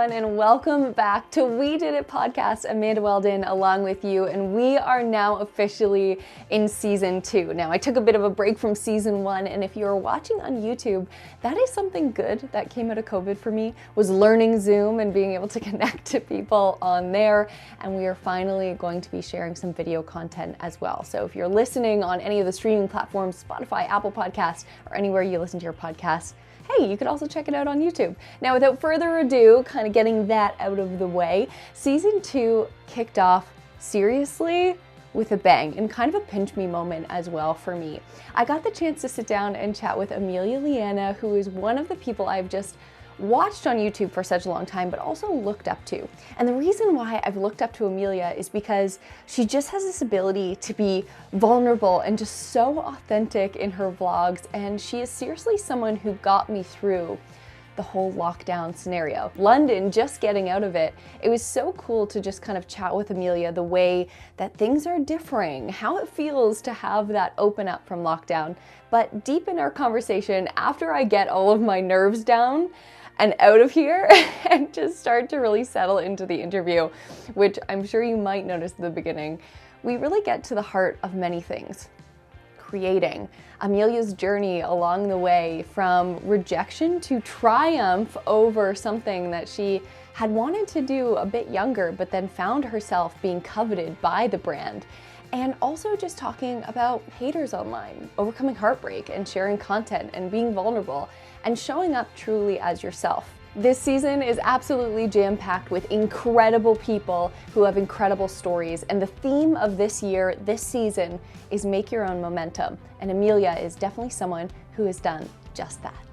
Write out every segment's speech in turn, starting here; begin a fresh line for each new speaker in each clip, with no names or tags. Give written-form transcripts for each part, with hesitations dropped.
everyone, and welcome back to We Did It podcast. Amanda Weldon along with you, and we are now officially in season 2. Now, I took a bit of a break from season 1, and if you're watching on YouTube, that is something good that came out of COVID for me, was learning Zoom and being able to connect to people on there, and we are finally going to be sharing some video content as well. So if you're listening on any of the streaming platforms, Spotify, Apple Podcasts, or anywhere you listen to your podcast, hey, you could also check it out on YouTube. Now, without further ado, kind of getting that out of the way, season 2 kicked off seriously with a bang and kind of a pinch me moment as well for me. I got the chance to sit down and chat with Amelia Liana, who is one of the people I've just watched on YouTube for such a long time, but also looked up to. And the reason why I've looked up to Amelia is because she just has this ability to be vulnerable and just so authentic in her vlogs. And she is seriously someone who got me through the whole lockdown scenario. London, just getting out of it, it was so cool to just kind of chat with Amelia the way that things are differing, how it feels to have that open up from lockdown. But deep in our conversation, after I get all of my nerves down and out of here and just start to really settle into the interview, which I'm sure you might notice at the beginning, we really get to the heart of many things. Creating. Amelia's journey along the way from rejection to triumph over something that she had wanted to do a bit younger, but then found herself being coveted by the brand. And also just talking about haters online, overcoming heartbreak and sharing content and being vulnerable and showing up truly as yourself. This season is absolutely jam-packed with incredible people who have incredible stories, and the theme of this year, this season, is make your own momentum. And Amelia is definitely someone who has done just that.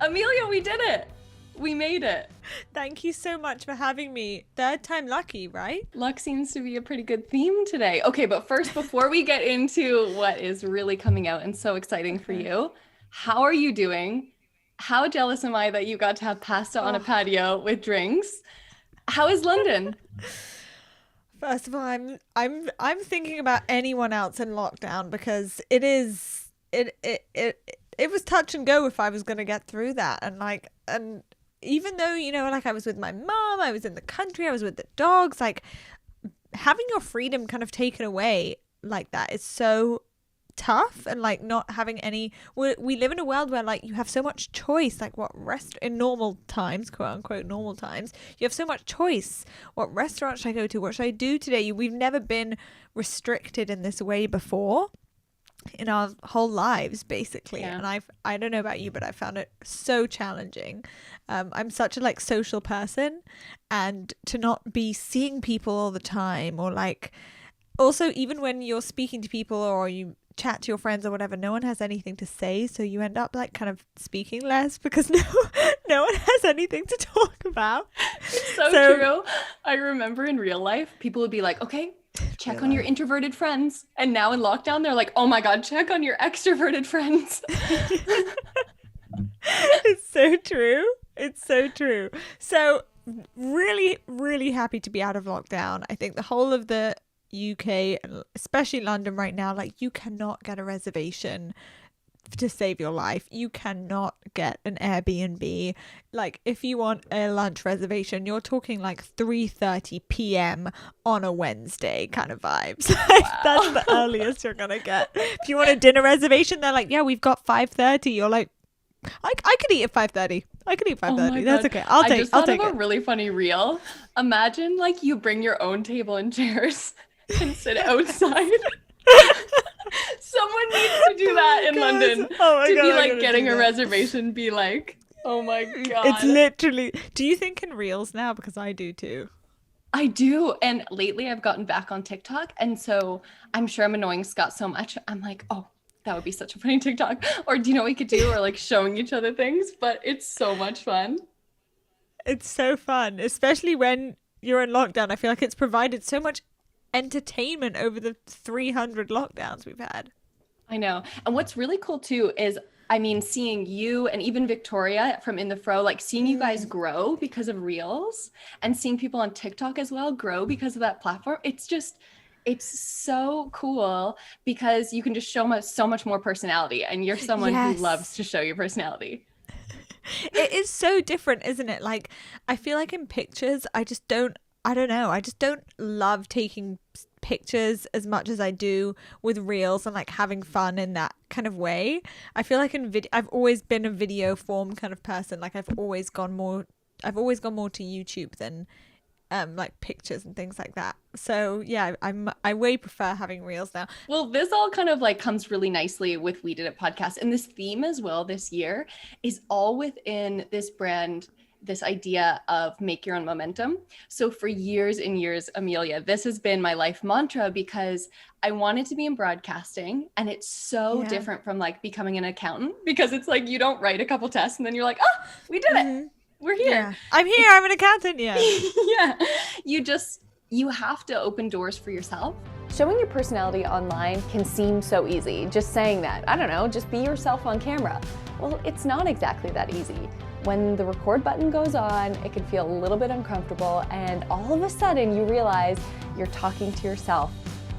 Amelia, we did it! We made it.
Thank you so much for having me. Third time lucky, right?
Luck seems to be a pretty good theme today. Okay, but first, before we get into what is really coming out and so exciting for you, how are you doing? How jealous am I that you got to have pasta on a patio with drinks? How is London?
First of all, I'm thinking about anyone else in lockdown because it was touch and go if I was going to get through that. And even though, I was with my mom, I was in the country, I was with the dogs, having your freedom kind of taken away like that is so tough. And not having any, we live in a world where you have so much choice, in normal times, quote unquote normal times, you have so much choice. What restaurant should I go to? What should I do today? We've never been restricted in this way before in our whole lives, basically. Yeah. And I don't know about you, but I found it so challenging. I'm such a social person, and to not be seeing people all the time, or also even when you're speaking to people or you chat to your friends or whatever, no one has anything to say, so you end up kind of speaking less because no one has anything to talk about.
It's so true. I remember in real life, people would be like, okay, check on your introverted friends. And now in lockdown, they're like, oh my God, check on your extroverted friends.
It's so true. It's so true. So really, really happy to be out of lockdown. I think the whole of the UK, especially London right now, you cannot get a reservation to save your life. You cannot get an Airbnb. If you want a lunch reservation, you're talking 3:30 p.m. on a Wednesday kind of vibes. That's the earliest you're gonna get. If you want a dinner reservation, they're yeah, we've got 5:30. You're I could eat at 5:30. I could eat 5:30. That's okay. I'll take it.
I just thought of a really funny reel. Imagine you bring your own table and chairs and sit outside. Someone needs to do that in London. To be getting a reservation, be oh my God.
It's literally, do you think in reels now? Because I do too.
I do. And lately I've gotten back on TikTok. And so I'm sure I'm annoying Scott so much. I'm oh, that would be such a funny TikTok. Or do you know what we could do? Or showing each other things. But it's so much fun.
It's so fun, especially when you're in lockdown. I feel it's provided so much entertainment over the 300 lockdowns we've had.
I know. And what's really cool too is, seeing you and even Victoria from In the Fro, seeing you guys grow because of reels, and seeing people on TikTok as well grow because of that platform. It's so cool because you can just show so much more personality, and you're someone who loves to show your personality.
It is so different, isn't it? Like, I feel like in pictures, I don't know. I just don't love taking pictures as much as I do with reels and like having fun in that kind of way. I feel like in video, I've always been a video form kind of person. Like I've always gone more to YouTube than like pictures and things like that. So yeah, I way prefer having reels now.
Well, this all kind of like comes really nicely with We Did It podcast, and this theme as well this year is all within this brand, this idea of make your own momentum. So for years and years, Amelia, this has been my life mantra because I wanted to be in broadcasting, and it's so different from like becoming an accountant, because it's like you don't write a couple tests and then you're like, oh, we did it. We're here.
Yeah. I'm here. I'm an accountant. Yeah.
Yeah. You have to open doors for yourself. Showing your personality online can seem so easy. Just saying that, I don't know, just be yourself on camera. Well, it's not exactly that easy. When the record button goes on, it can feel a little bit uncomfortable, and all of a sudden you realize you're talking to yourself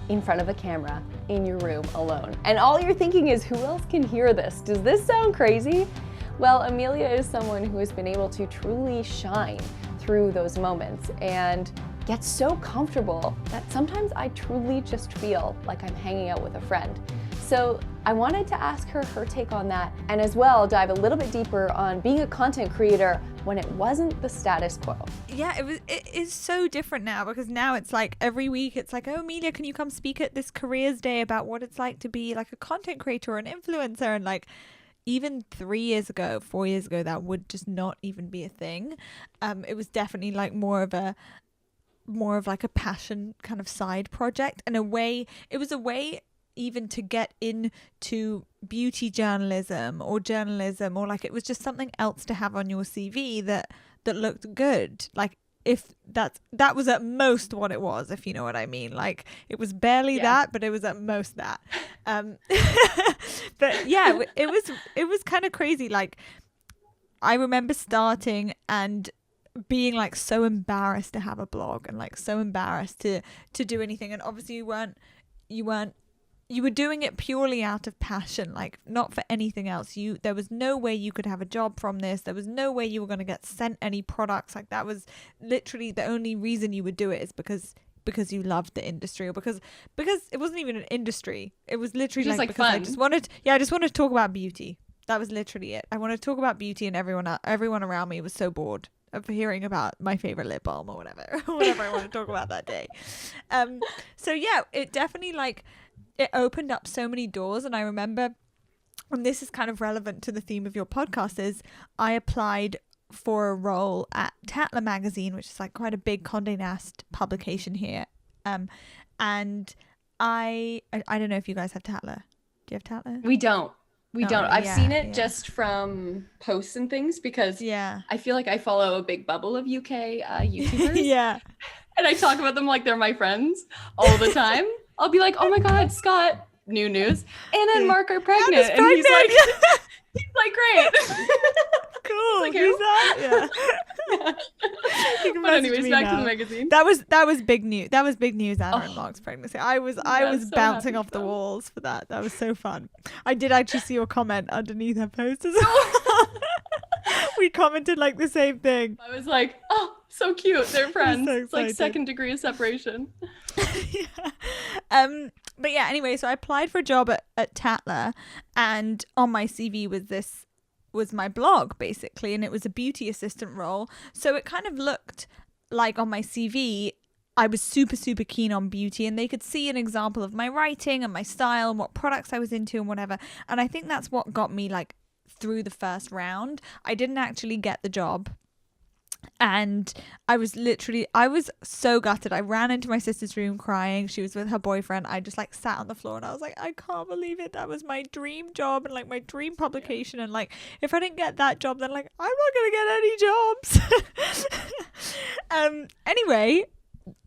in front of a camera in your room alone. And all you're thinking is, who else can hear this? Does this sound crazy? Well, Amelia is someone who has been able to truly shine through those moments and get so comfortable that sometimes I truly just feel like I'm hanging out with a friend. So I wanted to ask her take on that, and as well dive a little bit deeper on being a content creator when it wasn't the status quo.
Yeah, it is so different now, because now it's like every week it's like, oh, Amelia, can you come speak at this careers day about what it's like to be like a content creator or an influencer? And like, even 4 years ago, that would just not even be a thing. It was definitely like more of like a passion kind of side project, and it was a way even to get into beauty journalism, or like it was just something else to have on your CV that looked good. Like, if that was at most what it was, if you know what I mean. Like, it was barely that, but it was at most that. But yeah, it was kind of crazy. Like, I remember starting and being like so embarrassed to have a blog, and like so embarrassed to do anything. And obviously you were doing it purely out of passion, like not for anything else. There was no way you could have a job from this. There was no way you were going to get sent any products. Like, that was literally the only reason you would do it, is because you loved the industry, or because it wasn't even an industry. It was literally just like because fun. I just wanted to talk about beauty. That was literally it. I wanted to talk about beauty, and everyone around me was so bored of hearing about my favorite lip balm or whatever I want to talk about that day. So yeah, it definitely like, it opened up so many doors. And I remember, and this is kind of relevant to the theme of your podcast, is I applied for a role at Tatler magazine, which is like quite a big Condé Nast publication here. And I don't know if you guys have Tatler. Do you have Tatler?
We don't. I've seen it just from posts and things, because I feel like I follow a big bubble of UK YouTubers.
Yeah.
And I talk about them like they're my friends all the time. I'll be like, oh my God, Scott, new news. Anna and Mark are pregnant. And he's like, great.
Cool.
Like,
who's that? Yeah.
But anyways, back to the magazine.
That was big news. That was big news, Anna and Mark's pregnancy. I was so bouncing off the walls for that. That was so fun. I did actually see your comment underneath her post as well. We commented like the same thing.
I was like, oh, so cute. They're friends. So it's like second degree of separation.
Yeah. But yeah, anyway, so I applied for a job at Tatler, and on my CV was my blog, basically, and it was a beauty assistant role. So it kind of looked like on my CV I was super, super keen on beauty, and they could see an example of my writing and my style and what products I was into and whatever. And I think that's what got me like through the first round. I didn't actually get the job. And I was so gutted. I ran into my sister's room crying. She was with her boyfriend. I just like sat on the floor, and I was like, I can't believe it. That was my dream job and like my dream publication. And like, if I didn't get that job, then like, I'm not gonna get any jobs. Anyway,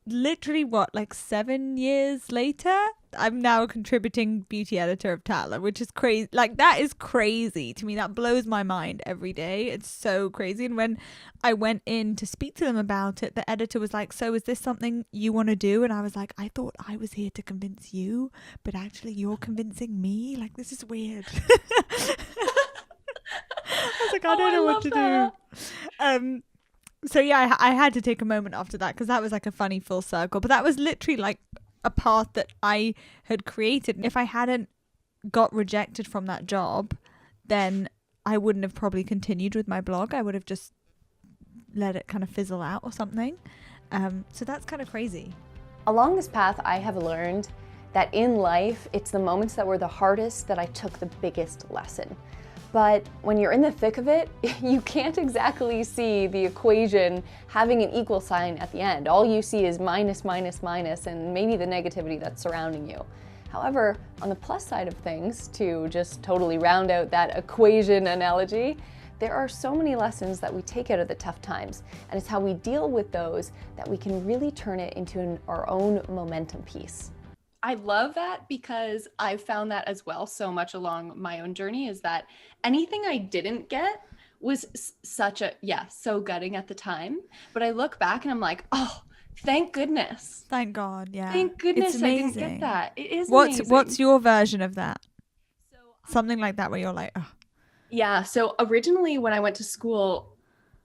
literally like 7 years later, I'm now a contributing beauty editor of Tatler, which is crazy. Like, that is crazy to me. That blows my mind every day. It's so crazy. And when I went in to speak to them about it, the editor was like, so is this something you want to do? And I was like, I thought I was here to convince you, but actually you're convincing me. Like, this is weird. I was like, I don't know what to do. So yeah, I had to take a moment after that because that was like a funny full circle. But that was literally like a path that I had created. If I hadn't got rejected from that job, then I wouldn't have probably continued with my blog. I would have just let it kind of fizzle out or something. So that's kind of crazy.
Along this path, I have learned that in life, it's the moments that were the hardest that I took the biggest lesson. But when you're in the thick of it, you can't exactly see the equation having an equal sign at the end. All you see is minus, minus, minus, and maybe the negativity that's surrounding you. However, on the plus side of things, to just totally round out that equation analogy, there are so many lessons that we take out of the tough times, and it's how we deal with those that we can really turn it into our own momentum piece.
I love that because I've found that as well so much along my own journey, is that anything I didn't get was so gutting at the time. But I look back and I'm like, oh, thank goodness.
Thank God, yeah.
Thank goodness
it's
I
amazing.
didn't get that. It is amazing.
What's your version of that? Something like that where you're like, oh.
Yeah, so originally when I went to school,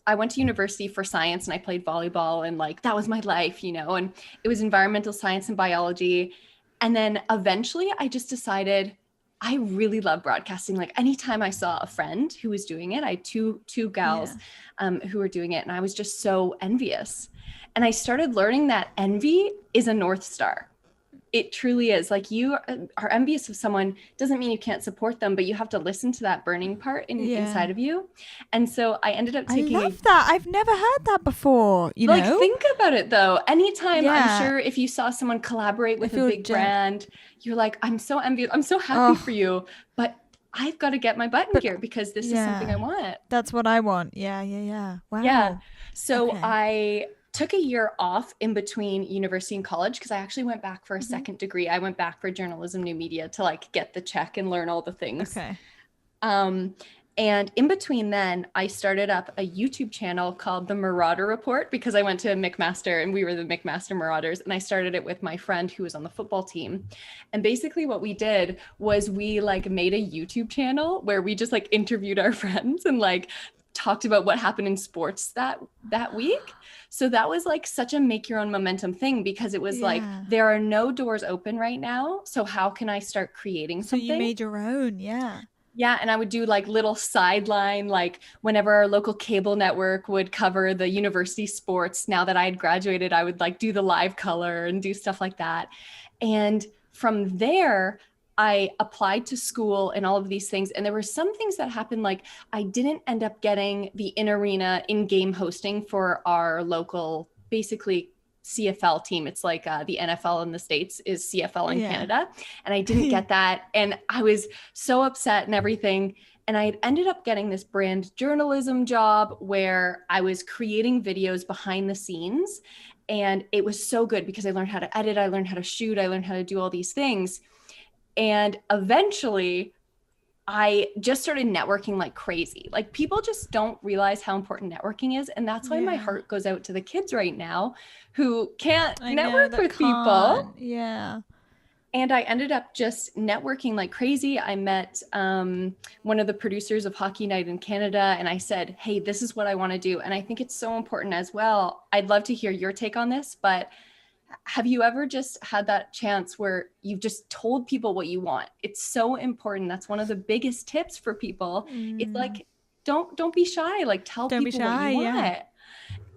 I went to university for science and I played volleyball and like that was my life, and it was environmental science and biology. And then eventually I just decided I really love broadcasting. Like anytime I saw a friend who was doing it, I had two gals who were doing it, and I was just so envious. And I started learning that envy is a North Star. It truly is. Like you are envious of someone doesn't mean you can't support them, but you have to listen to that burning part inside of you. And so I ended up taking.
I love that. I've never heard that before.
Like think about it though. Anytime I'm sure if you saw someone collaborate with a big brand, you're like, I'm so envious. I'm so happy for you, but I've got to get my butt in gear because this is something I want.
That's what I want. Yeah. Wow.
Yeah. So I took a year off in between university and college because I actually went back for a second degree. I went back for journalism, new media to like get the check and learn all the things.
Okay.
And in between then, I started up a YouTube channel called The Marauder Report because I went to McMaster and we were the McMaster Marauders. And I started it with my friend who was on the football team. And basically what we did was we like made a YouTube channel where we just like interviewed our friends and like talked about what happened in sports that week. So that was like such a make your own momentum thing because it was like, there are no doors open right now. So how can I start creating something?
So you made your own. Yeah.
Yeah. And I would do like little sideline, like whenever our local cable network would cover the university sports, now that I had graduated, I would like do the live color and do stuff like that. And from there, I applied to school and all of these things. And there were some things that happened, like I didn't end up getting the in-arena in-game hosting for our local, basically CFL team. It's like the NFL in the States is CFL in Canada. And I didn't get that. And I was so upset and everything. And I had ended up getting this brand journalism job where I was creating videos behind the scenes. And it was so good because I learned how to edit. I learned how to shoot. I learned how to do all these things. And eventually I just started networking like crazy. Like people just don't realize how important networking is. And that's why my heart goes out to the kids right now who can't network with people.
Yeah.
And I ended up just networking like crazy. I met one of the producers of Hockey Night in Canada and I said, hey, this is what I want to do. And I think it's so important as well. I'd love to hear your take on this, but have you ever just had that chance where you've just told people what you want? It's so important. That's one of the biggest tips for people. It's like, don't be shy. Like tell people what you want.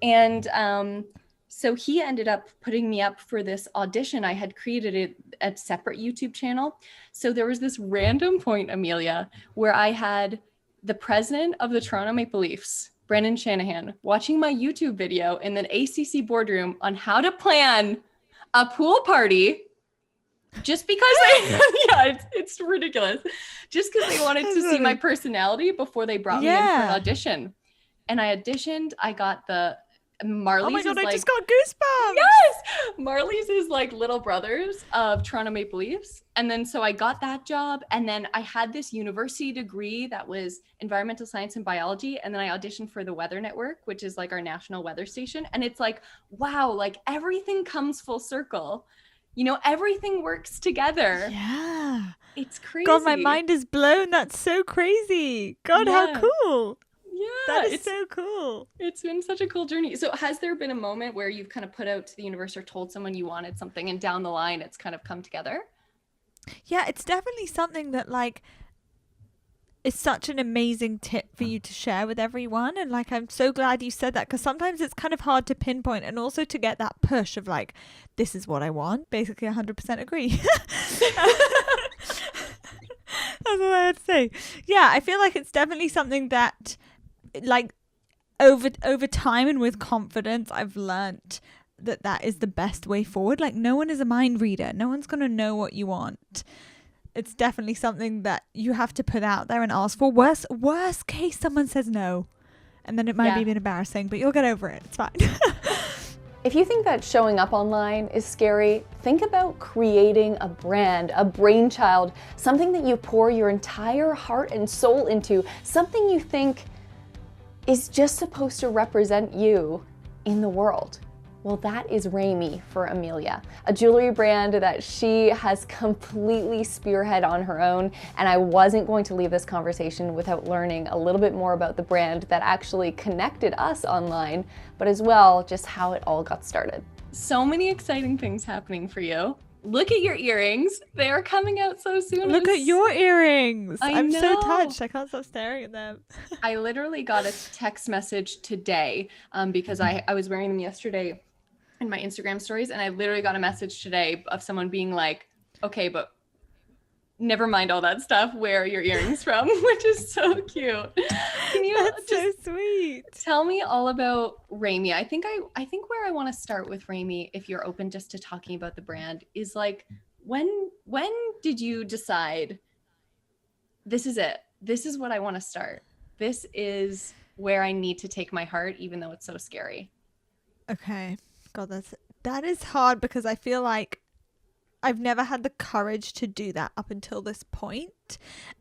And so he ended up putting me up for this audition. I had created a separate YouTube channel. So there was this random point, Amelia, where I had the president of the Toronto Maple Leafs, Brendan Shanahan, watching my YouTube video in an ACC boardroom on how to plan a pool party just because it's ridiculous. Just because they wanted to see my personality before they brought me in for an audition. And I auditioned. I got the Marley's.
Oh my God, I
like,
just got goosebumps.
Yes. Marley's is like little brothers of Toronto Maple Leafs. And then so I got that job. And then I had this university degree that was environmental science and biology. And then I auditioned for the Weather Network, which is like our national weather station. And it's like, wow, like everything comes full circle. You know, everything works together.
Yeah.
It's crazy.
God, my mind is blown. That's so crazy. God, how cool. That is so cool.
It's been such a cool journey. So has there been a moment where you've kind of put out to the universe or told someone you wanted something and down the line it's kind of come together?
Yeah, it's definitely something that like is such an amazing tip for you to share with everyone. And like, I'm so glad you said that, because sometimes it's kind of hard to pinpoint, and also to get that push of like, this is what I want. Basically 100% agree. That's all I had to say. Yeah, I feel like it's definitely something that like over time and with confidence, I've learnt that is the best way forward. Like, no one is a mind reader. No one's going to know what you want. It's definitely something that you have to put out there and ask for. Worst case, someone says no, and then it might be a bit embarrassing, but you'll get over it. It's fine.
If you think that showing up online is scary, think about creating a brand, a brainchild, something that you pour your entire heart and soul into, something you think is just supposed to represent you in the world. Well, that is Rami for Amelia, a jewelry brand that she has completely spearheaded on her own. And I wasn't going to leave this conversation without learning a little bit more about the brand that actually connected us online, but as well, just how it all got started.
So many exciting things happening for you. Look at your earrings. They are coming out so soon.
Look at your earrings. I'm
know.
so touched. I can't stop staring at them.
I literally got a text message today because I was wearing them yesterday in my Instagram stories, and I literally got a message today of someone being like, okay, but never mind all that stuff. Where are your earrings from? Which is so cute. Can you
That's so sweet.
Tell me all about Rami? I think where I want to start with Rami, if you're open just to talking about the brand, is like, when did you decide this is it? This is what I want to start. This is where I need to take my heart, even though it's so scary.
Okay. God, that is hard, because I feel like I've never had the courage to do that up until this point.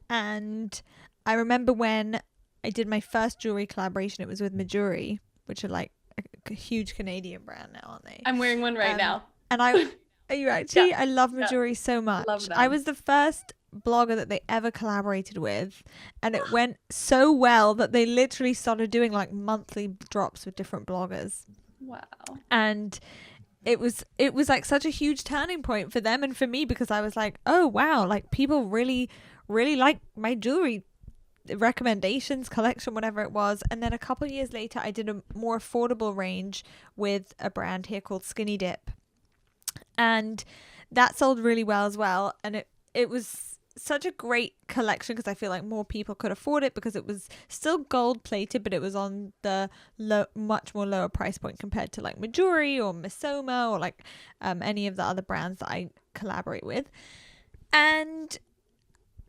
And I remember when I did my first jewelry collaboration, it was with Majuri, which are like a huge Canadian brand now, aren't they?
I'm wearing one right now.
And are you actually?
Yeah.
I love Majuri so much.
Love them.
I was the first blogger that they ever collaborated with, and it went so well that they literally started doing like monthly drops with different bloggers.
Wow.
And it was like such a huge turning point for them and for me, because I was like, oh wow, like people really like my jewelry recommendations, collection, whatever it was. And then a couple of years later, I did a more affordable range with a brand here called Skinny Dip, and that sold really well as well. And it was such a great collection, because I feel like more people could afford it, because it was still gold plated, but it was on the much more lower price point compared to like Majuri or Misoma or like any of the other brands that I collaborate with. And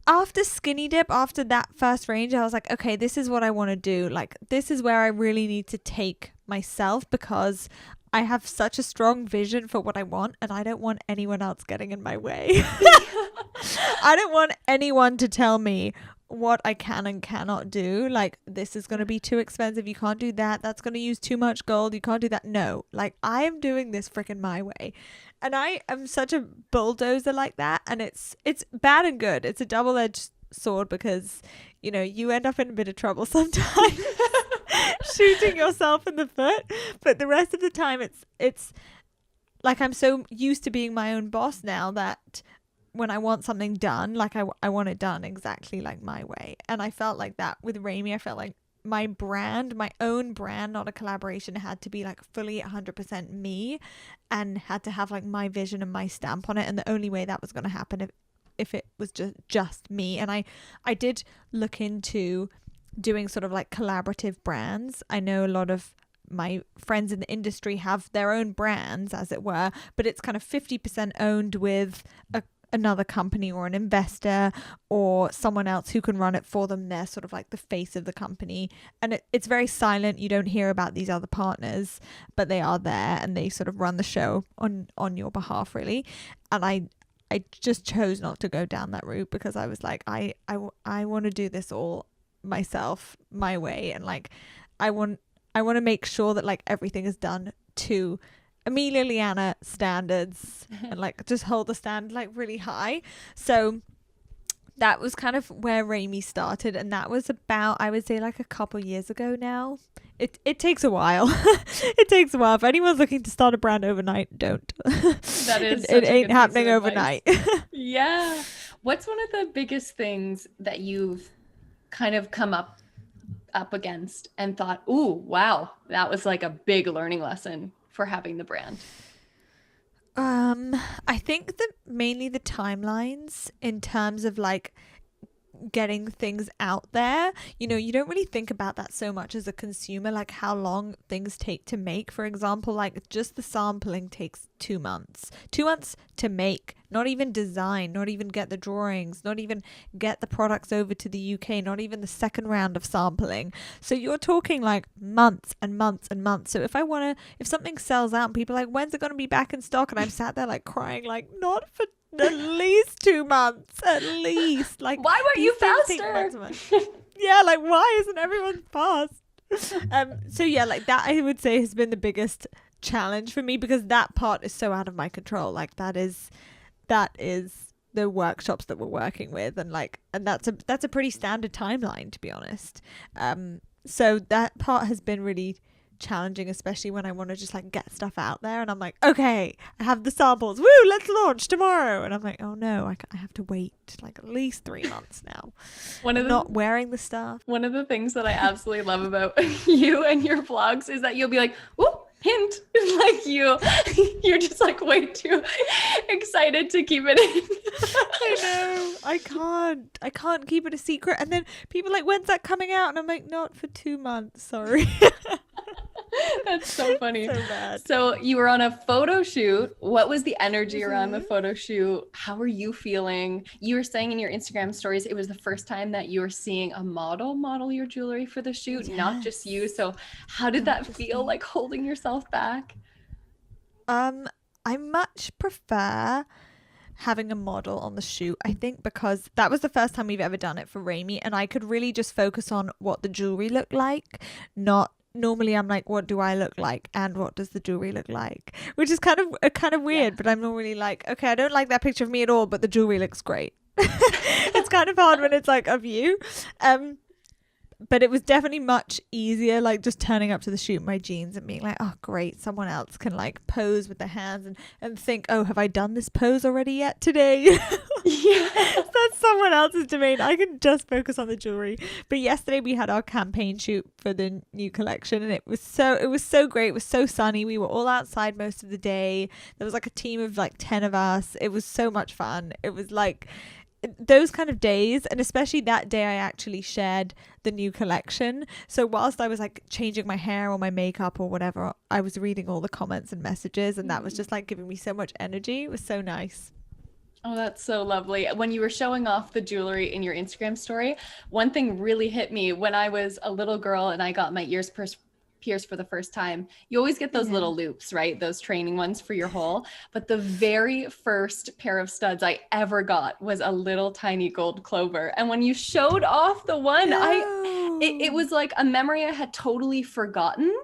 after Skinny Dip, after that first range, I was like, okay, this is what I want to do. Like, this is where I really need to take myself, because I have such a strong vision for what I want, and I don't want anyone else getting in my way. I don't want anyone to tell me what I can and cannot do. Like, this is going to be too expensive. You can't do that. That's going to use too much gold. You can't do that. No, like, I am doing this freaking my way. And I am such a bulldozer like that. And it's bad and good. It's a double-edged sword, because, you know, you end up in a bit of trouble sometimes shooting yourself in the foot. But the rest of the time, it's like, I'm so used to being my own boss now that when I want something done, like I want it done exactly like my way. And I felt like that with Rami. I felt like my brand, my own brand, not a collaboration, had to be like fully 100% me, and had to have like my vision and my stamp on it. And the only way that was going to happen if it was just me. And I did look into doing sort of like collaborative brands. I know a lot of my friends in the industry have their own brands, as it were, but it's kind of 50% owned with another company or an investor or someone else who can run it for them. They're sort of like the face of the company, and it's very silent. You don't hear about these other partners, but they are there, and they sort of run the show on your behalf, really. And I just chose not to go down that route, because I was like, I want to do this all myself, my way, and like I want to make sure that like everything is done to Amelia Liana standards and like just hold the standard like really high. So that was kind of where Raimi started, and that was about, I would say, like a couple years ago now. It takes a while. It takes a while. If anyone's looking to start a brand overnight, don't.
That is
it ain't happening overnight.
Yeah. What's one of the biggest things that you've kind of come up against and thought, ooh, wow, that was like a big learning lesson for having the brand?
I think that mainly the timelines in terms of like getting things out there. You know, you don't really think about that so much as a consumer, like how long things take to make. For example, like just the sampling takes 2 months. 2 months to make, not even design, not even get the drawings, not even get the products over to the UK, not even the second round of sampling. So you're talking like months and months and months. So if something sells out and people are like, when's it going to be back in stock? And I'm sat there like crying, like, not for at least 2 months, at least. Like,
why weren't you faster?
Yeah, like, why isn't everyone fast? So yeah, like that I would say has been the biggest challenge for me, because that part is so out of my control. Like that is the workshops that we're working with, and that's a pretty standard timeline, to be honest. So that part has been really challenging, especially when I want to just like get stuff out there and I'm like, okay, I have the samples, woo, let's launch tomorrow, and I'm like, oh no, I have to wait like at least 3 months now. Not wearing the stuff.
One of the things that I absolutely love about you and your vlogs is that you'll be like, ooh, hint, like you're just like way too excited to keep it in.
I know, I can't keep it a secret, and then people are like, when's that coming out? And I'm like, not for 2 months, sorry.
That's so funny.
So bad.
So you were on a photo shoot. What was the energy around the photo shoot? How were you feeling? You were saying in your Instagram stories it was the first time that you were seeing a model your jewelry for the shoot, not just you. So how did that feel, like holding yourself back?
I much prefer having a model on the shoot, I think, because that was the first time we've ever done it for Raimi, and I could really just focus on what the jewelry looked like. Not normally I'm like, what do I look like and what does the jewelry look like, which is kind of weird. But I'm normally like, okay, I don't like that picture of me at all, but the jewelry looks great. It's kind of hard when it's like of you. But it was definitely much easier, like just turning up to the shoot in my jeans and being like, oh great, someone else can like pose with their hands and think, oh, have I done this pose already yet today?
Yeah.
That's someone else's domain. I can just focus on the jewelry. But yesterday we had our campaign shoot for the new collection, and it was so great. It was so sunny. We were all outside most of the day. There was like a team of like 10 of us. It was so much fun. It was like those kind of days, and especially that day I actually shared the new collection. So whilst I was like changing my hair or my makeup or whatever, I was reading all the comments and messages, and that was just like giving me so much energy. It was so nice.
Oh, that's so lovely. When you were showing off the jewelry in your Instagram story, one thing really hit me when I was a little girl and I got my ears pierced for the first time. You always get those little loops, right? Those training ones for your hole. But the very first pair of studs I ever got was a little tiny gold clover. And when you showed off the one, it was like a memory I had totally forgotten.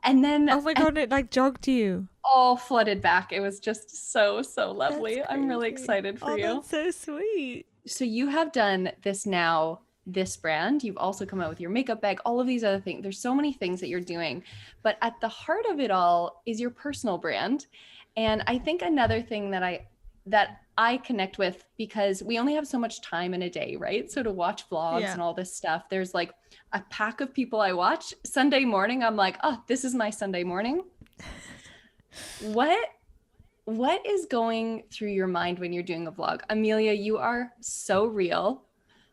And then
oh my god, it like jogged you.
All flooded back. It was just so lovely. I'm really excited for you.
That's so sweet.
So you have done this brand. You've also come out with your makeup bag, all of these other things. There's so many things that you're doing, but at the heart of it all is your personal brand. And I think another thing that I connect with, because we only have so much time in a day, right? So to watch vlogs and all this stuff, there's like a pack of people I watch. Sunday morning, I'm like, oh, this is my Sunday morning. What is going through your mind when you're doing a vlog? Amelia, you are so real,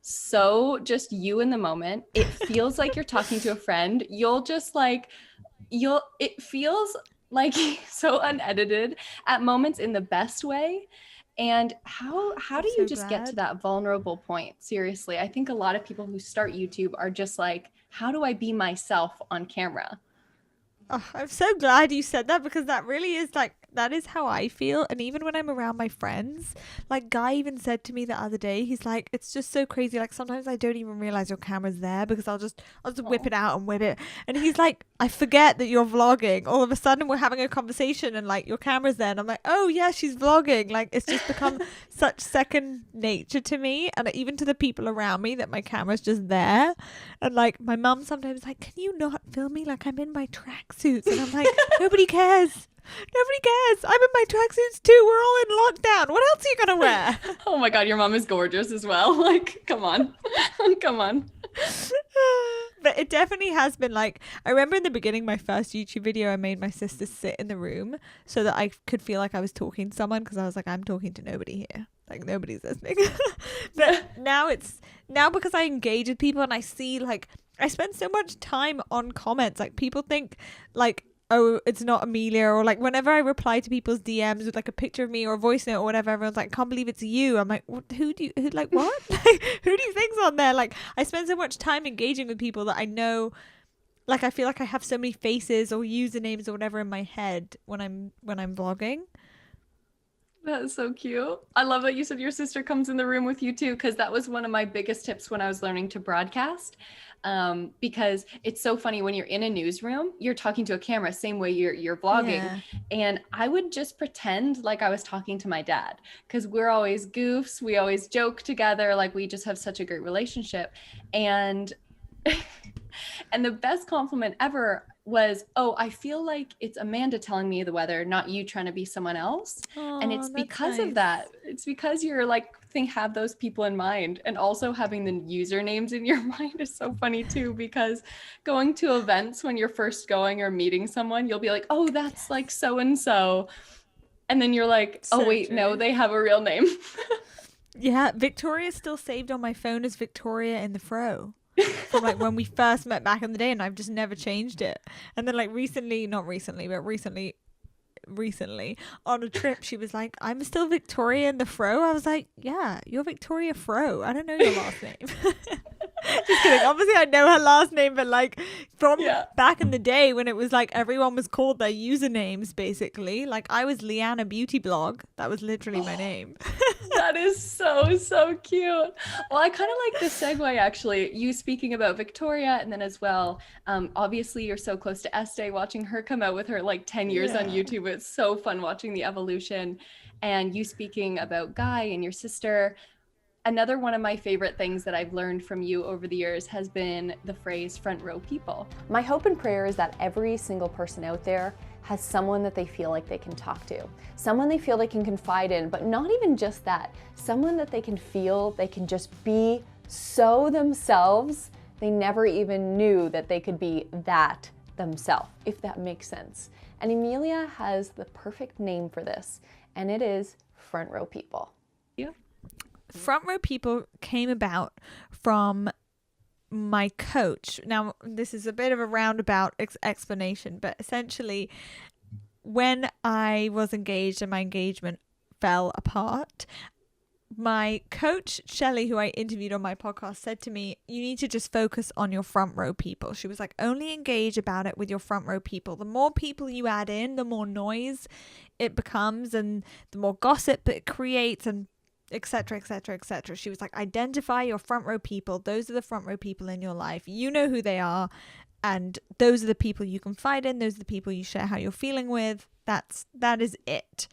so just you in the moment. It feels like you're talking to a friend. It feels like so unedited at moments in the best way. And how do you just get to that vulnerable point? Seriously, I think a lot of people who start YouTube are just like, how do I be myself on camera?
Oh, I'm so glad you said that, because that really is like that is how I feel. And even when I'm around my friends, like Guy even said to me the other day, he's like, it's just so crazy. Like sometimes I don't even realize your camera's there because I'll just whip it out and whip it. And he's like, I forget that you're vlogging. All of a sudden we're having a conversation and like your camera's there. And I'm like, oh yeah, she's vlogging. Like it's just become such second nature to me. And even to the people around me that my camera's just there. And like my mum sometimes like, can you not film me? Like I'm in my tracksuits. And I'm like, nobody cares. Nobody cares. I'm in my tracksuits too. We're all in lockdown. What else are you gonna wear?
Oh my God, your mom is gorgeous as well. Like, come on. Come on.
But it definitely has been like, I remember in the beginning, my first YouTube video, I made my sister sit in the room so that I could feel like I was talking to someone, because I was like, I'm talking to nobody here. Like nobody's listening. But now because I engage with people and I see like, I spend so much time on comments. Like people think like, oh, it's not Amelia, or like whenever I reply to people's DMs with like a picture of me or a voice note or whatever, everyone's like, can't believe it's you. I'm like, what, who like what? Like, who do you think's on there? Like I spend so much time engaging with people that I know, like I feel like I have so many faces or usernames or whatever in my head when I'm vlogging.
That's so cute. I love that you said your sister comes in the room with you too, because that was one of my biggest tips when I was learning to broadcast. Because it's so funny when you're in a newsroom, you're talking to a camera, same way you're vlogging. Yeah. And I would just pretend like I was talking to my dad, because we're always goofs. We always joke together. Like we just have such a great relationship. And and the best compliment ever was, oh, I feel like it's Amanda telling me the weather, not you trying to be someone else. Oh, and it's because nice. Of that. It's because you're like, have those people in mind, and also having the usernames in your mind is so funny too, because going to events when you're first going or meeting someone, you'll be like, oh, that's like so-and-so. And then you're like, oh, wait, no, they have a real name.
Yeah. Victoria's still saved on my phone as Victoria in the Fro. From like when we first met back in the day, and I've just never changed it. And then like recently on a trip, she was like, I'm still Victoria in the Fro. I was like, yeah, you're Victoria Fro. I don't know your last name. Just kidding. Obviously I know her last name, but like from back in the day when it was like everyone was called their usernames basically. Like I was Liana Beauty Blog. That was literally my name.
That is so cute. Well, I kind of like the segue actually, you speaking about Victoria, and then as well, obviously you're so close to Estee, watching her come out with her like 10 years on YouTube. It's so fun watching the evolution. And you speaking about Guy and your sister. Another one of my favorite things that I've learned from you over the years has been the phrase front row people.
My hope and prayer is that every single person out there has someone that they feel like they can talk to, someone they feel they can confide in, but not even just that, someone that they can feel they can just be so themselves, they never even knew that they could be that themselves, if that makes sense. And Amelia has the perfect name for this, and it is front row people.
Yeah.
Front row people came about from my coach. Now, this is a bit of a roundabout explanation, but essentially when I was engaged and my engagement fell apart, my coach, Shelley, who I interviewed on my podcast, said to me, you need to just focus on your front row people. She was like, only engage about it with your front row people. The more people you add in, the more noise it becomes and the more gossip it creates, and etc, etc, etc. She was like, identify your front row people. Those are the front row people in your life. You know who they are, and those are the people you confide in. Those are the people you share how you're feeling with. That is it.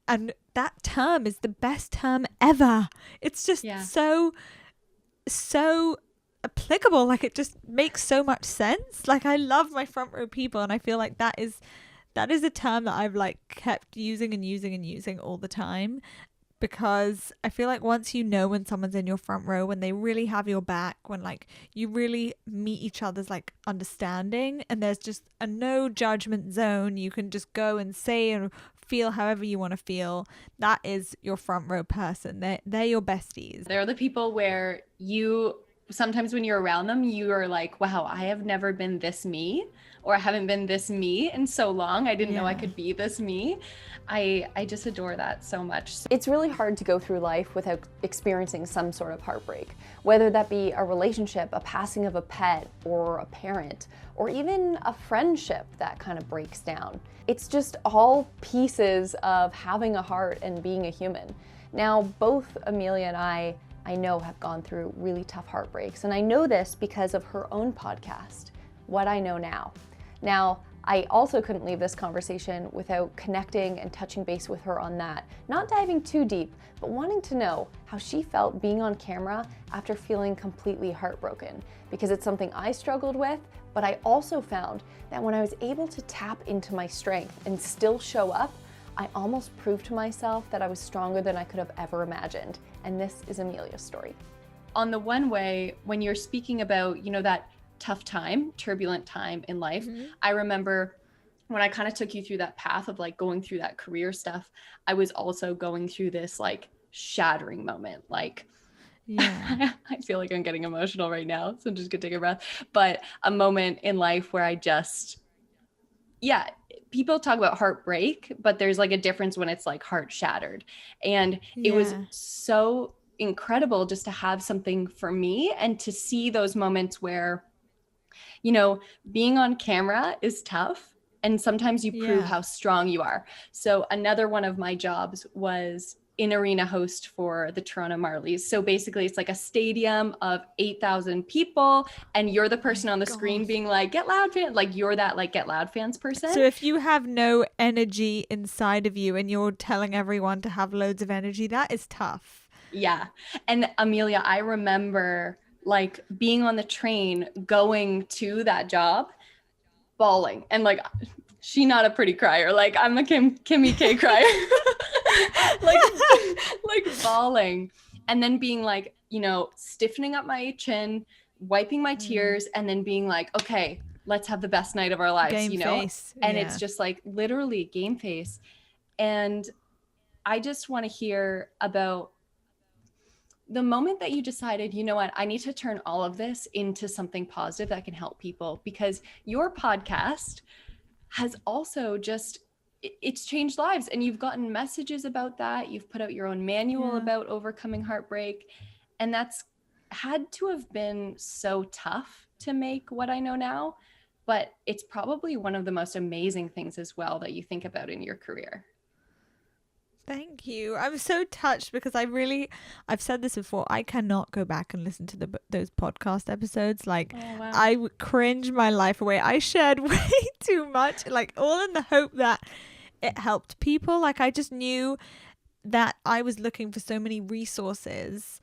And that term is the best term ever. It's just so applicable. Like it just makes so much sense. Like I love my front row people, and I feel like that is a term that I've like kept using and using and using all the time. Because I feel like once you know when someone's in your front row, when they really have your back, when like you really meet each other's like understanding, and there's just a no judgment zone, you can just go and say and feel however you want to feel. That is your front row person. They're your besties.
They're the people where you sometimes when you're around them, you are like, wow, I have never been this me, or I haven't been this me in so long. I didn't know I could be this me. I just adore that so much.
It's really hard to go through life without experiencing some sort of heartbreak, whether that be a relationship, a passing of a pet or a parent, or even a friendship that kind of breaks down. It's just all pieces of having a heart and being a human. Now, both Amelia and I know have gone through really tough heartbreaks, and I know this because of her own podcast, What I Know Now. Now, I also couldn't leave this conversation without connecting and touching base with her on that. Not diving too deep, but wanting to know how she felt being on camera after feeling completely heartbroken, because it's something I struggled with, but I also found that when I was able to tap into my strength and still show up, I almost proved to myself that I was stronger than I could have ever imagined. And this is Amelia's story.
On the one way, when you're speaking about, you know, that tough time, turbulent time in life, I remember when I kind of took you through that path of like going through that career stuff, I was also going through this like shattering moment. Like, I feel like I'm getting emotional right now, so I'm just gonna take a breath. But a moment in life where I just, people talk about heartbreak, but there's like a difference when it's like heart shattered. And it was so incredible just to have something for me and to see those moments where, you know, being on camera is tough, and sometimes you prove how strong you are. So another one of my jobs was in arena host for the Toronto Marlies. So basically it's like a stadium of 8,000 people, and you're the person on the screen being like, get loud fan, like you're that like get loud fans person.
So if you have no energy inside of you and you're telling everyone to have loads of energy, that is tough.
Yeah. And Amelia, I remember like being on the train going to that job, bawling, and like, she not a pretty crier, like I'm a Kimmy K crier. like bawling, and then being like, you know, stiffening up my chin, wiping my tears, and then being like, okay, let's have the best night of our lives,
Game
you know?
face.
And it's just like literally game face. And I just want to hear about the moment that you decided, you know what, I need to turn all of this into something positive that can help people, because your podcast has also just, it's changed lives, and you've gotten messages about that. You've put out your own manual about overcoming heartbreak, and that's had to have been so tough to make What I Know Now, but it's probably one of the most amazing things as well that you think about in your career.
Thank you. I'm so touched because I've said this before, I cannot go back and listen to those podcast episodes. Like, I would cringe my life away. I shared way too much, like all in the hope that it helped people. Like, I just knew that I was looking for so many resources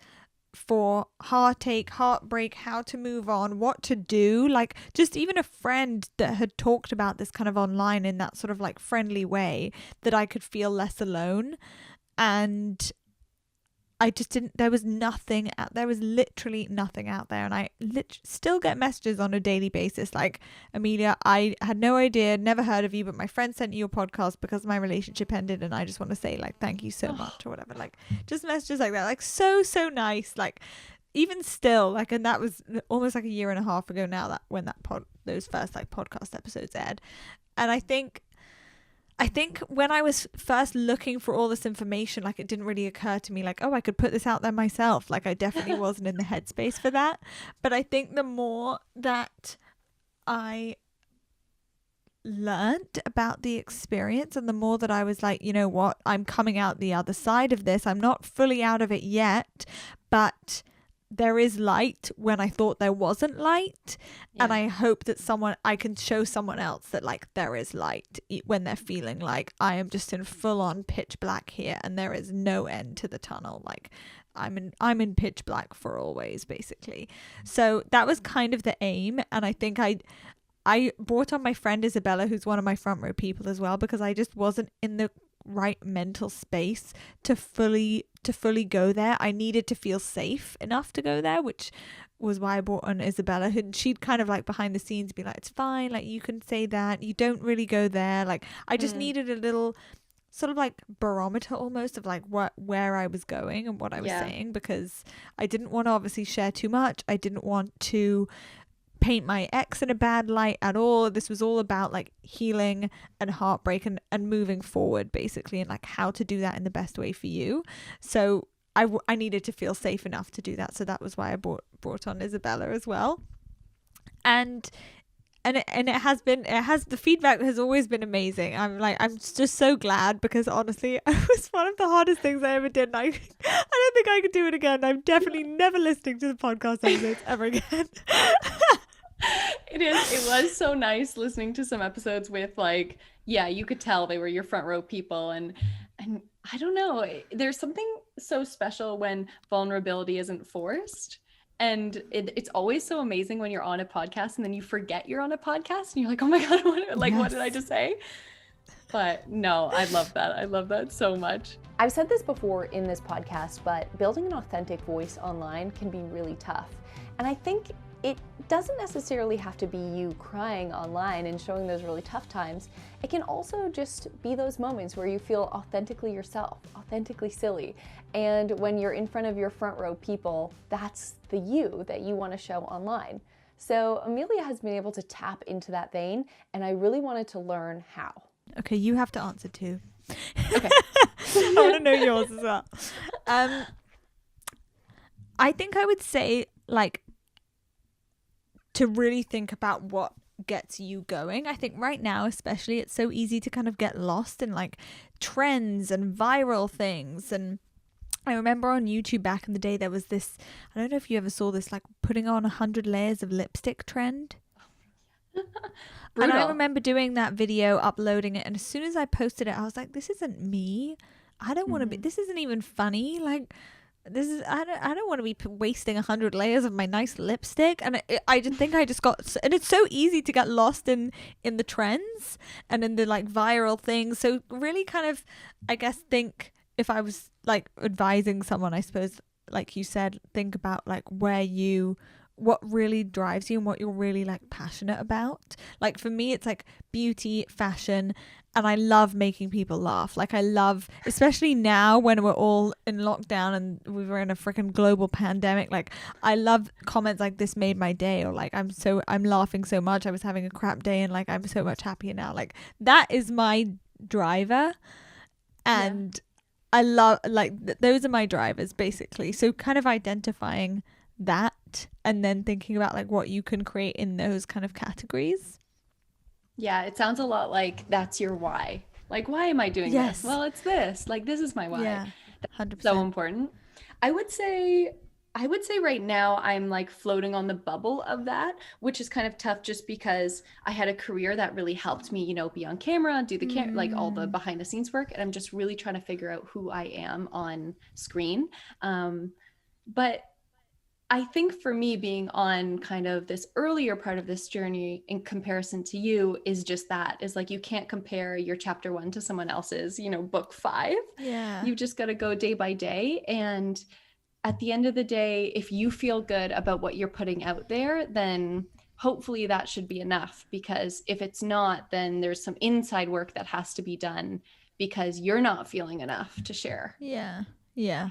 for heartache, heartbreak, how to move on, what to do. Like, just even a friend that had talked about this kind of online in that sort of like friendly way, that I could feel less alone. And I just didn't, there was literally nothing out there. And I still get messages on a daily basis like, Amelia, I had no idea, never heard of you, but my friend sent you your podcast because my relationship ended, and I just want to say like, thank you so much, or whatever. Like, just messages like that, like so nice. Like, even still, like, and that was almost like a year and a half ago now, that when those first like podcast episodes aired. And I think when I was first looking for all this information, like, it didn't really occur to me like, oh, I could put this out there myself. Like, I definitely wasn't in the headspace for that. But I think the more that I learned about the experience, and the more that I was like, you know what, I'm coming out the other side of this. I'm not fully out of it yet, but there is light when I thought there wasn't light. And I hope that I can show someone else that like there is light when they're feeling like I am just in full on pitch black here and there is no end to the tunnel. Like, I'm in pitch black for always, basically. So that was kind of the aim. And I think I brought on my friend Isabella, who's one of my front row people as well, because I just wasn't in the right mental space to fully go there. I needed to feel safe enough to go there, which was why I brought on Isabella, and she'd kind of like behind the scenes be like, it's fine, like you can say that, you don't really go there. Like, I just needed a little sort of like barometer almost of like where I was going and what I was saying, because I didn't want to obviously share too much. I didn't want to paint my ex in a bad light at all. This was all about like healing and heartbreak and moving forward basically, and like how to do that in the best way for you. So I needed to feel safe enough to do that. So that was why I brought on Isabella as well. And the feedback has always been amazing. I'm just so glad, because honestly, it was one of the hardest things I ever did. And I don't think I could do it again. I'm definitely never listening to the podcast episodes ever again.
It was so nice listening to some episodes with like, you could tell they were your front row people, and I don't know, there's something so special when vulnerability isn't forced. And it's always so amazing when you're on a podcast and then you forget you're on a podcast and you're like, oh my God, what did I just say? But no, I love that. I love that so much.
I've said this before in this podcast, but building an authentic voice online can be really tough. And I think it doesn't necessarily have to be you crying online and showing those really tough times. It can also just be those moments where you feel authentically yourself, authentically silly. And when you're in front of your front row people, that's the you that you want to show online. So Amelia has been able to tap into that vein, and I really wanted to learn how.
Okay, you have to answer too.
Okay.
I want to know yours as well. I think I would say like to really think about what gets you going. I think right now especially it's so easy to kind of get lost in like trends and viral things. And I remember on YouTube back in the day there was this, I don't know if you ever saw this, like putting on 100 layers of lipstick trend. And I remember doing that video, uploading it, and as soon as I posted it I was like, this isn't me. I don't want to be, this isn't even funny. Like this is, I don't want to be wasting 100 layers of my nice lipstick. And I didn't think I just got, and it's so easy to get lost in the trends and in the like viral things. So really kind of, I guess, think, if I was like advising someone, I suppose, like you said, think about like what really drives you and what you're really like passionate about. Like for me, it's like beauty, fashion, and I love making people laugh. Like I love, especially now when we're all in lockdown and we were in a freaking global pandemic, like I love comments like, this made my day, or like I'm laughing so much, I was having a crap day and like I'm so much happier now. Like that is my driver. And I love like those are my drivers basically. So kind of identifying that and then thinking about like what you can create in those kind of categories.
Yeah, it sounds a lot like that's your why. Like, why am I doing this? Well, it's this. Like, this is my why.
Yeah, 100%.
That's so important. I would say right now I'm like floating on the bubble of that, which is kind of tough just because I had a career that really helped me, be on camera, do the like all the behind the scenes work. And I'm just really trying to figure out who I am on screen. But I think for me, being on kind of this earlier part of this journey in comparison to you is just that, is like, you can't compare your chapter 1 to someone else's, book 5.
Yeah.
You just got to go day by day. And at the end of the day, if you feel good about what you're putting out there, then hopefully that should be enough. Because if it's not, then there's some inside work that has to be done because you're not feeling enough to share.
Yeah. Yeah.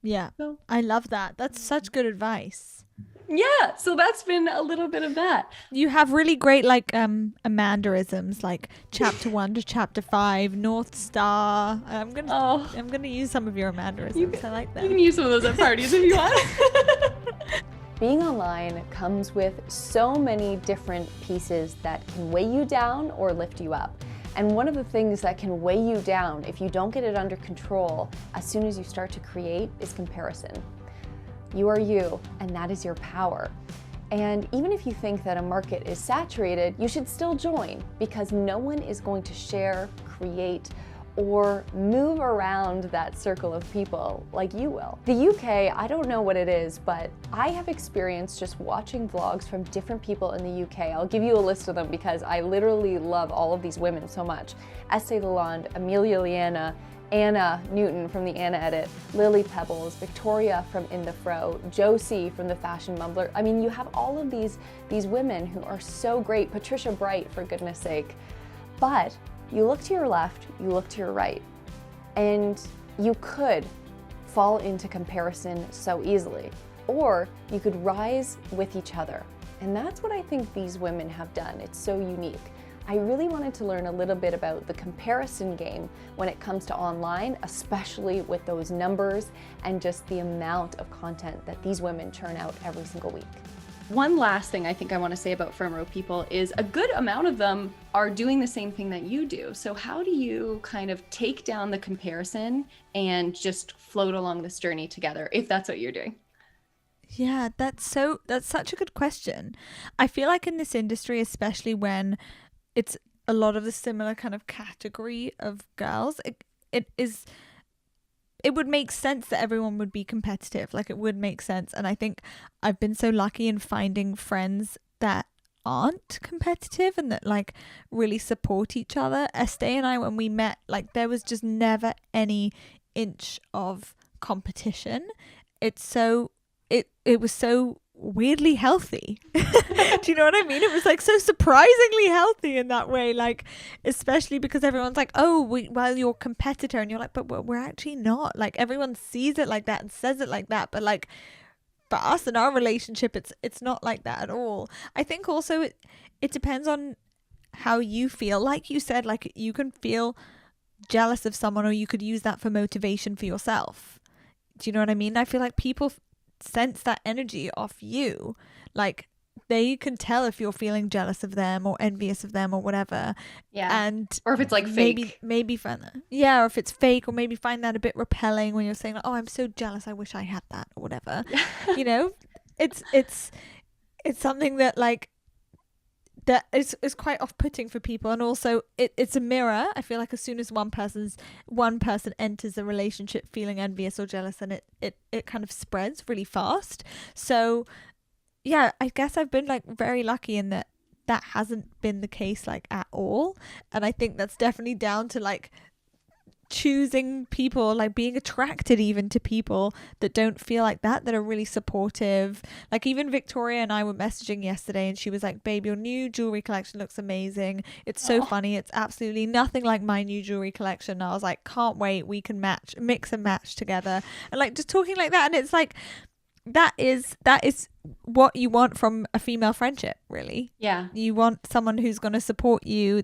Yeah.
So,
I love that. That's such good advice.
Yeah. So that's been a little bit of that.
You have really great like Amandaisms, like chapter 1 to chapter 5, North Star. I'm gonna use some of your Amandaisms. I like them.
You can use some of those at parties if you want.
Being online comes with so many different pieces that can weigh you down or lift you up. And one of the things that can weigh you down if you don't get it under control as soon as you start to create is comparison. You are you, and that is your power. And even if you think that a market is saturated, you should still join, because no one is going to share, create, or move around that circle of people like you will. The UK, I don't know what it is, but I have experienced just watching vlogs from different people in the UK. I'll give you a list of them because I literally love all of these women so much. Estee Lalonde, Amelia Liana, Anna Newton from the Anna Edit, Lily Pebbles, Victoria from In the Fro, Josie from the Fashion Mumbler. I mean, you have all of these women who are so great, Patricia Bright, for goodness sake. But you look to your left, you look to your right, And you could fall into comparison so easily, or you could rise with each other. And that's what I think these women have done. It's so unique. I really wanted to learn a little bit about the comparison game when it comes to online, especially with those numbers and just the amount of content that these women churn out every single week.
One last thing I think I want to say about firm row people is a good amount of them are doing the same thing that you do. So how do you kind of take down the comparison and just float along this journey together, if that's what you're doing?
Yeah, that's such a good question. I feel like in this industry, especially when it's a lot of the similar kind of category of girls, it would make sense that everyone would be competitive. Like, it would make sense. And I think I've been so lucky in finding friends that aren't competitive and that like really support each other. Estee and I, when we met, like there was just never any inch of competition. It was so weirdly healthy. Do you know what I mean? It was like so surprisingly healthy in that way, like especially because everyone's like, oh, well, you're a competitor, and you're like, but we're actually not. Like, everyone sees it like that and says it like that, but like for us in our relationship, it's not like that at all. I think also it depends on how you feel. Like you said, like you can feel jealous of someone, or you could use that for motivation for yourself. Do you know what I mean? I feel like people sense that energy off you. Like, they can tell if you're feeling jealous of them or envious of them or whatever.
Yeah.
And
or if it's like fake.
Maybe find that. Yeah, or if it's fake, or maybe find that a bit repelling when you're saying like, oh, I'm so jealous, I wish I had that, or whatever. You know? It's something that like that is quite off-putting for people. And also it's a mirror. I feel like as soon as one person enters a relationship feeling envious or jealous, and it kind of spreads really fast. So yeah, I guess I've been like very lucky in that hasn't been the case like at all. And I think that's definitely down to like choosing people, like being attracted even to people that don't feel like that are really supportive. Like even Victoria and I were messaging yesterday, and she was like, babe, your new jewelry collection looks amazing, it's so funny, it's absolutely nothing like my new jewelry collection. And I was like, can't wait, we can mix and match together. And like just talking like that, and it's like that is what you want from a female friendship, really.
Yeah.
You want someone who's going to support you.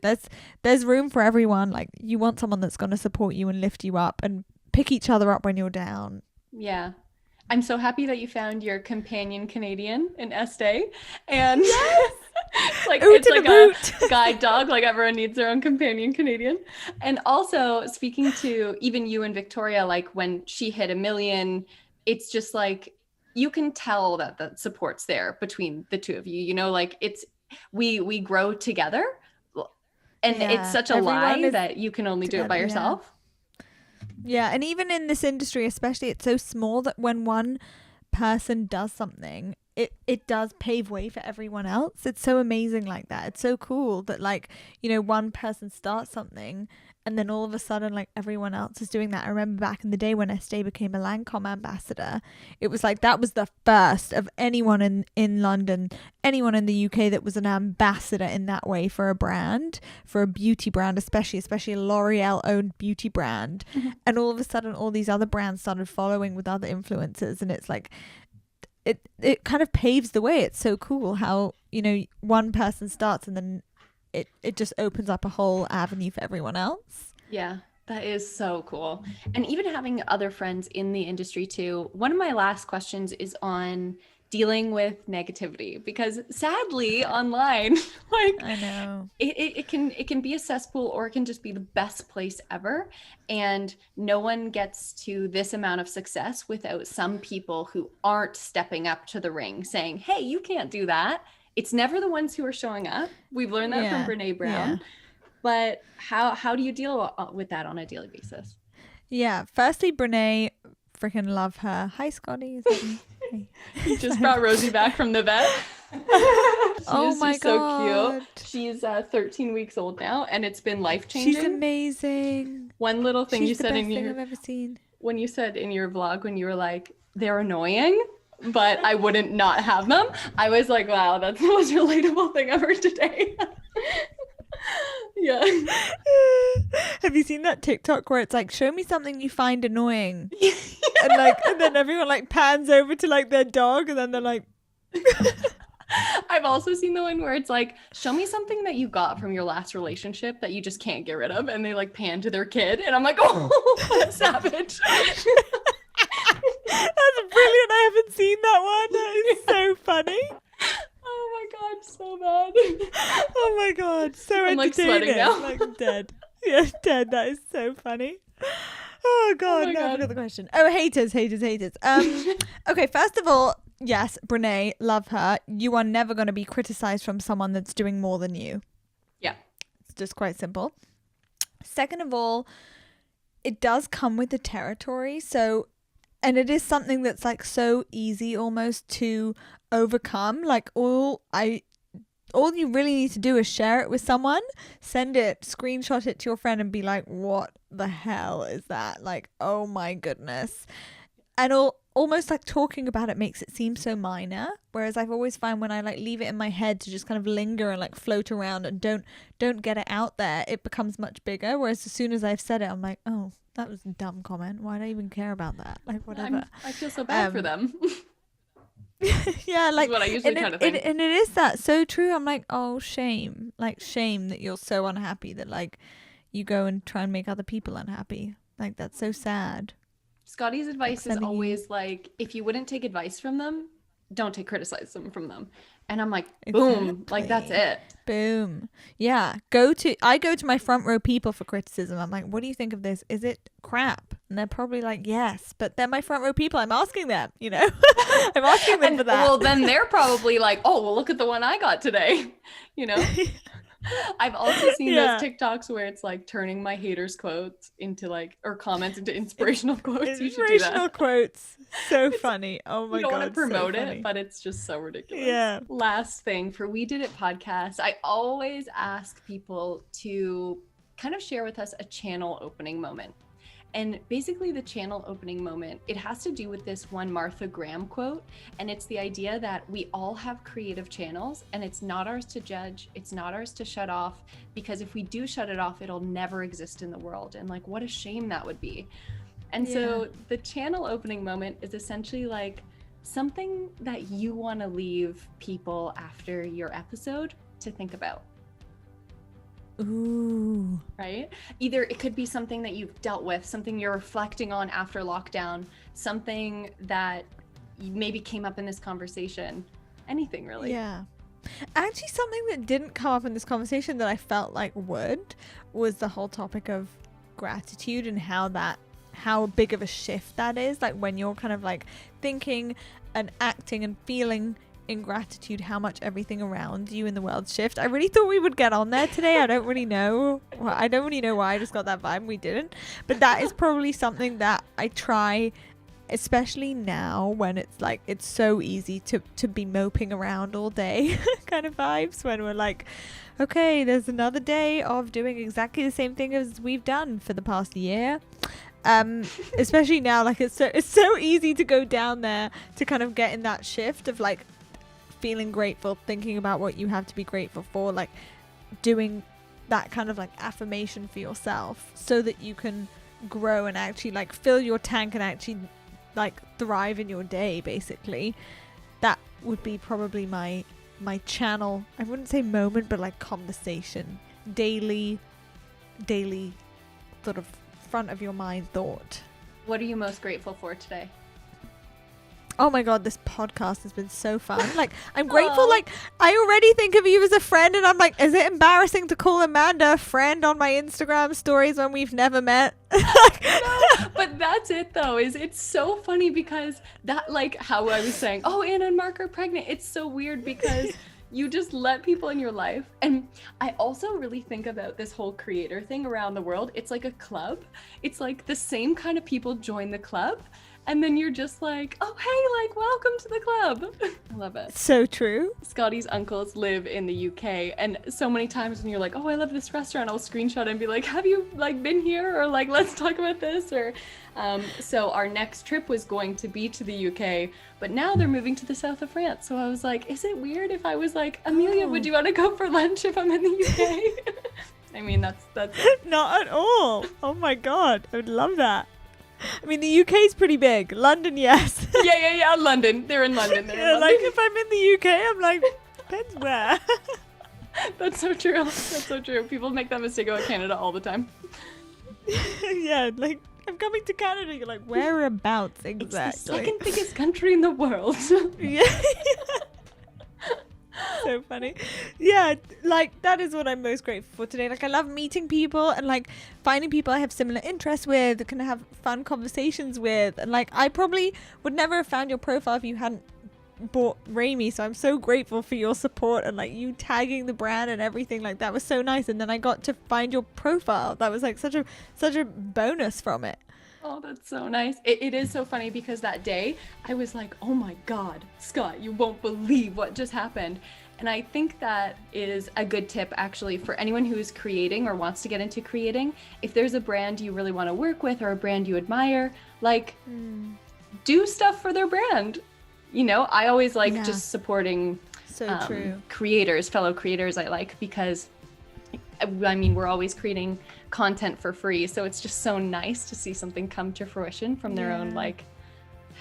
There's room for everyone. Like, you want someone that's going to support you and lift you up and pick each other up when you're down.
Yeah. I'm so happy that you found your companion Canadian in Estee. And
yes!
it's like a guide dog. Like, everyone needs their own companion Canadian. And also, speaking to even you and Victoria, like when she hit 1 million, it's just like, you can tell that the support's there between the two of you, you know, like we grow together, and it's such a lie that you can only do it by yourself.
Yeah. And even in this industry, especially, it's so small that when one person does something, it does pave way for everyone else. It's so amazing like that. It's so cool that, like, you know, one person starts something and then all of a sudden, like, everyone else is doing that. I remember back in the day when Estee became a Lancome ambassador, it was like that was the first of anyone in London, anyone in the UK that was an ambassador in that way for a brand, for a beauty brand, especially a L'Oreal owned beauty brand. Mm-hmm. And all of a sudden, all these other brands started following with other influencers, and it's like, it kind of paves the way. It's so cool how, you know, one person starts and then it just opens up a whole avenue for everyone else.
Yeah, that is so cool. And even having other friends in the industry too. One of my last questions is on dealing with negativity, because sadly online, like,
I know
it can be a cesspool, or it can just be the best place ever. And no one gets to this amount of success without some people who aren't stepping up to the ring saying, hey, you can't do that. It's never the ones who are showing up. We've learned that from Brene Brown. Yeah. But how do you deal with that on a daily basis?
Yeah. Firstly, Brene, freaking love her. Hi, Scotty. Hey.
Just brought Rosie back from the vet.
Oh my God.
So cute. She's 13 weeks old now, and it's been life-changing.
She's amazing.
One little thing you said in your...
I've ever seen.
When you said in your vlog, when you were like, they're annoying, but I wouldn't not have them. I was like, wow, that's the most relatable thing ever today. Yeah.
Have you seen that TikTok where it's like, show me something you find annoying? And then everyone like pans over to like their dog, and then they're like,
I've also seen the one where it's like, show me something that you got from your last relationship that you just can't get rid of, and they like pan to their kid, and I'm like, oh, that's savage.
that's brilliant. I haven't seen that one. That is so funny.
Oh my god, so bad.
Oh my god, so
I'm like sweating
entertaining.
now.
Like dead. Yeah, dead. That is so funny. Oh god,
my
no, I
God.
forgot the question. Oh, haters. Okay, first of all, yes, Brene, love her. You are never going to be criticized from someone that's doing more than you.
Yeah.
It's just quite simple. Second of all, it does come with the territory. So, and it is something that's like so easy almost to overcome. Like all you really need to do is share it with someone, send it, screenshot it to your friend and be like, what the hell is that? Like, oh my goodness. And almost like talking about it makes it seem so minor. Whereas I've always found when I like leave it in my head to just kind of linger and like float around and don't get it out there, it becomes much bigger. Whereas as soon as I've said it, I'm like, oh, that was a dumb comment. Why do I even care about that? Like whatever.
I feel so bad for them.
Yeah, like
what I usually kind of think.
And it is that so true. I'm like, oh, shame that you're so unhappy that like you go and try and make other people unhappy. Like that's so sad.
Scotty's advice is always like, if you wouldn't take advice from them, don't take criticism from them. And I'm like, boom, like that's it.
Boom. Yeah. I go to my front row people for criticism. I'm like, what do you think of this? Is it crap? And they're probably like, yes, but they're my front row people. I'm asking them, you know, I'm asking them for that.
Well, then they're probably like, oh, well, look at the one I got today, you know? I've also seen those TikToks where it's like turning my haters' quotes into like, or comments into inspirational quotes. You should do that.
Inspirational quotes. So funny. Oh my God.
You don't want to promote
so
it, but it's just so ridiculous.
Yeah.
Last thing for We Did It podcast, I always ask people to kind of share with us a channel opening moment. And basically the channel opening moment, it has to do with this one Martha Graham quote. And it's the idea that we all have creative channels and it's not ours to judge. It's not ours to shut off, because if we do shut it off, it'll never exist in the world. And like, what a shame that would be. And so the channel opening moment is essentially like something that you want to leave people after your episode to think about.
Ooh.
Right? Either it could be something that you've dealt with, something you're reflecting on after lockdown, something that maybe came up in this conversation, anything really.
Yeah. Actually, something that didn't come up in this conversation that I felt like would was the whole topic of gratitude and how big of a shift that is. Like when you're kind of like thinking and acting and feeling in gratitude, how much everything around you in the world shift. I really thought we would get on there today. I don't really know. Well, I don't really know why I just got that vibe. We didn't. But that is probably something that I try, especially now when it's like, it's so easy to be moping around all day kind of vibes, when we're like, okay, there's another day of doing exactly the same thing as we've done for the past year. Especially now, like it's so easy to go down there, to kind of get in that shift of like feeling grateful, thinking about what you have to be grateful for, like doing that kind of like affirmation for yourself so that you can grow and actually like fill your tank and actually like thrive in your day. Basically, that would be probably my channel. I wouldn't say moment, but like conversation, daily sort of front of your mind thought.
What are you most grateful for today?
Oh my God, this podcast has been so fun. Like, I'm grateful. Like, I already think of you as a friend, and I'm like, is it embarrassing to call Amanda a friend on my Instagram stories when we've never met?
No, but that's it though. It's so funny because that, like how I was saying, oh, Anna and Mark are pregnant. It's so weird because you just let people in your life. And I also really think about this whole creator thing around the world. It's like a club. It's like the same kind of people join the club. And then you're just like, oh, hey, like, welcome to the club. I love it.
So true.
Scotty's uncles live in the UK. And so many times when you're like, oh, I love this restaurant, I'll screenshot and be like, have you like been here? Or like, let's talk about this. Or so our next trip was going to be to the UK, but now they're moving to the south of France. So I was like, is it weird if I was like, Amelia, would you want to go for lunch if I'm in the UK? I mean, that's
Not at all. Oh my God. I would love that. I mean, the UK is pretty big. London, yes.
yeah. London. They're in London.
Like if I'm in the UK, I'm like, depends where.
That's so true. That's so true. People make that mistake about Canada all the time.
Yeah, like I'm coming to Canada. You're like, whereabouts exactly?
It's the second biggest country in the world.
Yeah. So funny. Yeah, like that is what I'm most grateful for today. Like I love meeting people and like finding people I have similar interests with, can have fun conversations with. And like I probably would never have found your profile if you hadn't bought Raimi, so I'm so grateful for your support and like you tagging the brand and everything. Like that was so nice. And then I got to find your profile. That was like such a bonus from it.
Oh, that's so nice. It is so funny because that day I was like, oh my God, Scott, you won't believe what just happened. And I think that is a good tip actually for anyone who is creating or wants to get into creating. If there's a brand you really want to work with or a brand you admire, like do stuff for their brand. You know, I always like just supporting creators, fellow creators I like, because I mean, we're always creating content for free. So it's just so nice to see something come to fruition from their own like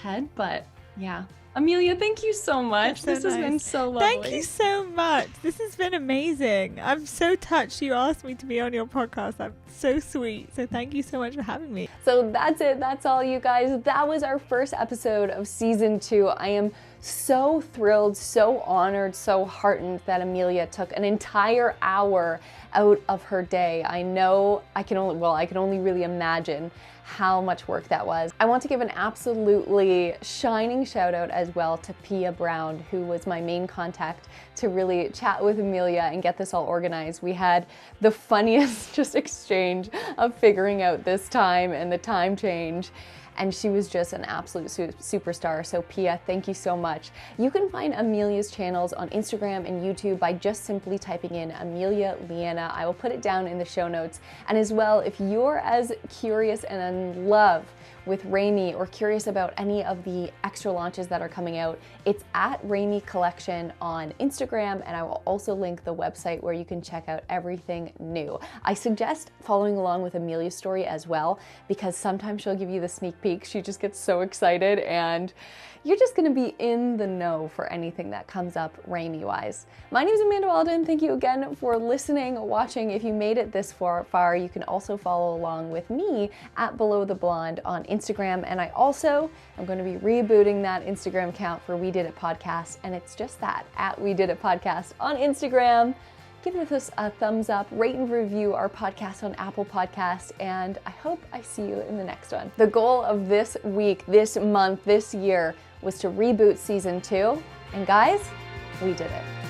head. But yeah. Amelia, thank you so much. This has been so lovely.
Thank you so much. This has been amazing. I'm so touched you asked me to be on your podcast. I'm so sweet. So thank you so much for having me.
So that's it. That's all, you guys. That was our first episode of season 2. I am so thrilled, so honored, so heartened that Amelia took an entire hour out of her day. I know I can only really imagine how much work that was. I want to give an absolutely shining shout out as well to Pia Brown, who was my main contact to really chat with Amelia and get this all organized. We had the funniest just exchange of figuring out this time and the time change. And she was just an absolute superstar. So Pia, thank you so much. You can find Amelia's channels on Instagram and YouTube by just simply typing in Amelia Liana. I will put it down in the show notes. And as well, if you're as curious and in love with Raimi or curious about any of the extra launches that are coming out, it's at Raimi Collection on Instagram, and I will also link the website where you can check out everything new. I suggest following along with Amelia's story as well, because sometimes she'll give you the sneak peek. She just gets so excited and you're just gonna be in the know for anything that comes up Raimi-wise. My name is Amanda Weldon. Thank you again for listening, watching. If you made it this far, you can also follow along with me at Below the Blonde on Instagram. And I also am going to be rebooting that Instagram account for We Did It Podcast. And it's just that, at We Did It Podcast on Instagram. Give us a thumbs up, rate and review our podcast on Apple Podcasts, and I hope I see you in the next one. The goal of this week, this month, this year was to reboot season 2, and guys, we did it.